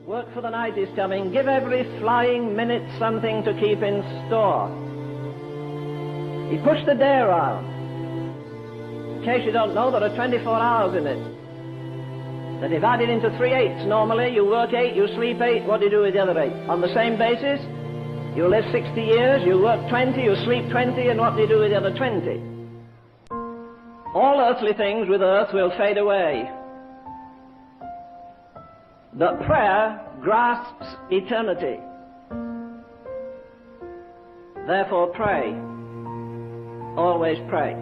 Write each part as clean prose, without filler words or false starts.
Work for the night is coming. Give every flying minute something to keep in store. He pushed the day around. In case you don't know, there are 24 hours in it. They're divided into 3/8 normally. You work 8, you sleep 8. What do you do with the other 8? On the same basis, you live 60 years, you work 20, you sleep 20, and what do you do with the other 20? All earthly things with earth will fade away. But prayer grasps eternity. Therefore pray. Always pray.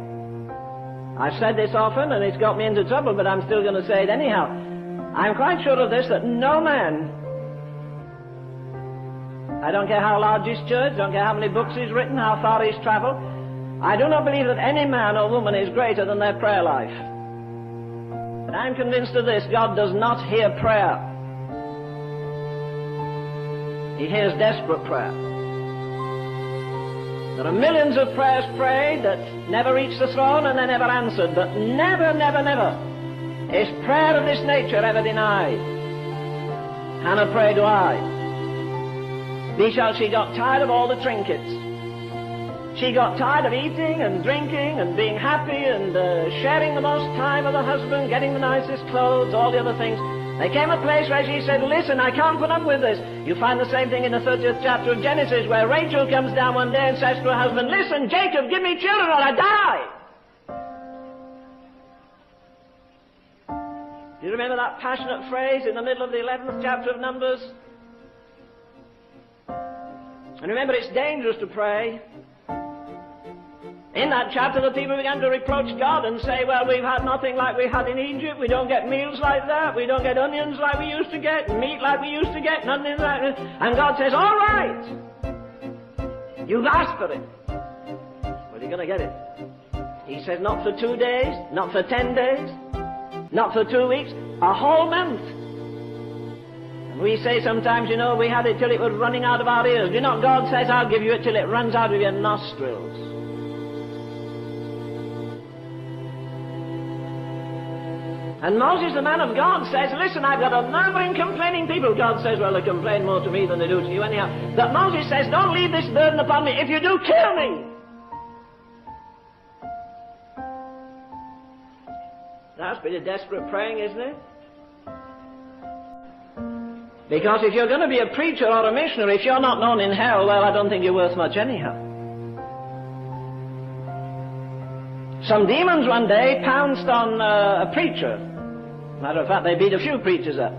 I've said this often and it's got me into trouble, but I'm still going to say it anyhow. I'm quite sure of this, that no man, I don't care how large his church, don't care how many books he's written, how far he's traveled, I do not believe that any man or woman is greater than their prayer life. But I'm convinced of this: God does not hear prayer. He hears desperate prayer. There are millions of prayers prayed that never reach the throne and they're never answered, but never, never, never is prayer of this nature ever denied. Hannah prayed why? Because she got tired of all the trinkets. She got tired of eating and drinking and being happy and sharing the most time with her husband, getting the nicest clothes, all the other things. There came a place where she said, listen, I can't put up with this. You find the same thing in the 30th chapter of Genesis, where Rachel comes down one day and says to her husband, listen, Jacob, give me children or I die. Do you remember that passionate phrase in the middle of the 11th chapter of Numbers? And remember, it's dangerous to pray. In that chapter, the people began to reproach God and say, well, we've had nothing like we had in Egypt. We don't get meals like that. We don't get onions like we used to get, meat like we used to get, nothing like that. And God says, all right, you've asked for it. Well, you're going to get it. He says, not for 2 days, not for 10 days, not for 2 weeks, a whole month. And we say sometimes, you know, we had it till it was running out of our ears. Do you know, God says, I'll give you it till it runs out of your nostrils. And Moses, the man of God, says, listen, I've got a murmuring, complaining people. God says, well, they complain more to me than they do to you anyhow. But Moses says, don't leave this burden upon me. If you do, kill me. That's pretty desperate praying, isn't it? Because if you're going to be a preacher or a missionary, if you're not known in hell, well, I don't think you're worth much anyhow. Some demons one day pounced on a preacher. Matter of fact, they beat a few preachers up.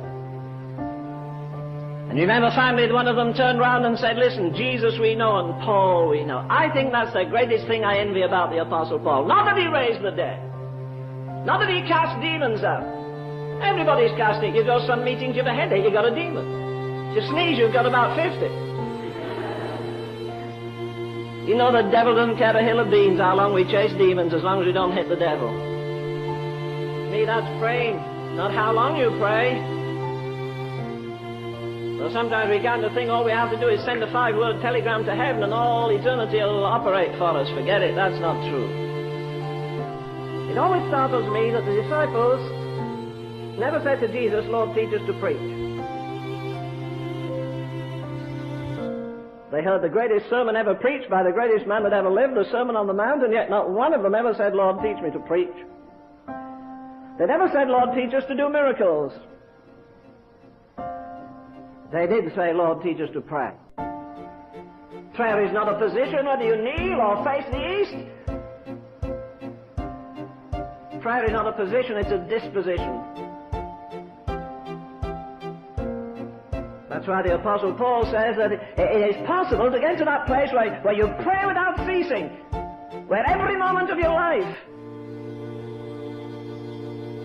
And you remember finally one of them turned round and said, listen, Jesus we know and Paul we know. I think that's the greatest thing I envy about the Apostle Paul. Not that he raised the dead. Not that he cast demons out. Everybody's casting. You go to some meetings, you have a headache, you got a demon. If you sneeze, you've got about 50. You know, the devil doesn't care a hill of beans how long we chase demons, as long as we don't hit the devil. To me, that's praying, not how long you pray. So sometimes we kind of think all we have to do is send a 5-word telegram to heaven and all eternity will operate for us. Forget it, that's not true. It always startles me that the disciples never said to Jesus, Lord, teach us to preach. They heard the greatest sermon ever preached by the greatest man that ever lived, the Sermon on the Mount, and yet not one of them ever said, Lord, teach me to preach. They never said, Lord, teach us to do miracles. They did say, Lord, teach us to pray. Prayer is not a position, whether you kneel or face the east. Prayer is not a position, it's a disposition. That's why the Apostle Paul says that it is possible to get to that place where you pray without ceasing, where every moment of your life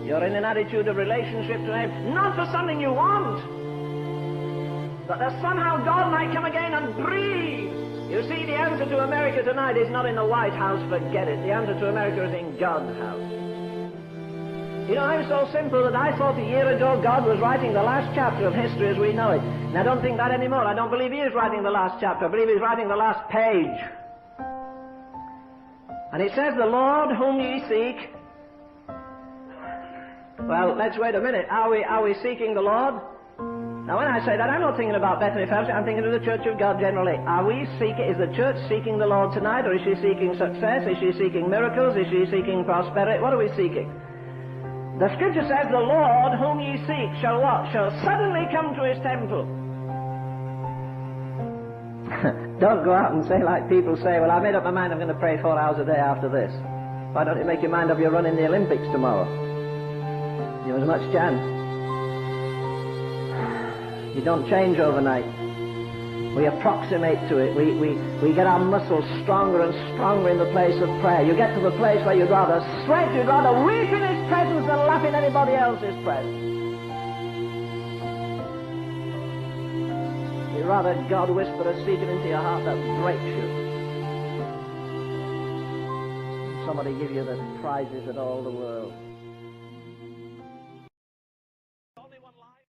you're in an attitude of relationship to Him, not for something you want, but that somehow God might come again and breathe. You see, the answer to America tonight is not in the White House, forget it. The answer to America is in God's house. You know, I'm so simple that I thought a year ago God was writing the last chapter of history as we know it. And I don't think that anymore. I don't believe He is writing the last chapter. I believe He's writing the last page. And it says, the Lord whom ye seek. Well, let's wait a minute. Are we seeking the Lord? Now, when I say that, I'm not thinking about Bethany Fellowship, I'm thinking of the Church of God generally. Is the church seeking the Lord tonight, or is she seeking success? Is she seeking miracles? Is she seeking prosperity? What are we seeking? The Scripture says, the Lord whom ye seek shall what? Shall suddenly come to his temple. Don't go out and say like people say, well, I made up my mind I'm going to pray 4 hours a day after this. Why don't you make your mind up you're running the Olympics tomorrow? You have as much chance. You don't change overnight. We approximate to it. We get our muscles stronger and stronger in the place of prayer. You get to the place where you'd rather sweat, you'd rather weep in his presence than laugh in anybody else's presence. You'd rather God whisper a secret into your heart that breaks you. Somebody give you the prizes of all the world.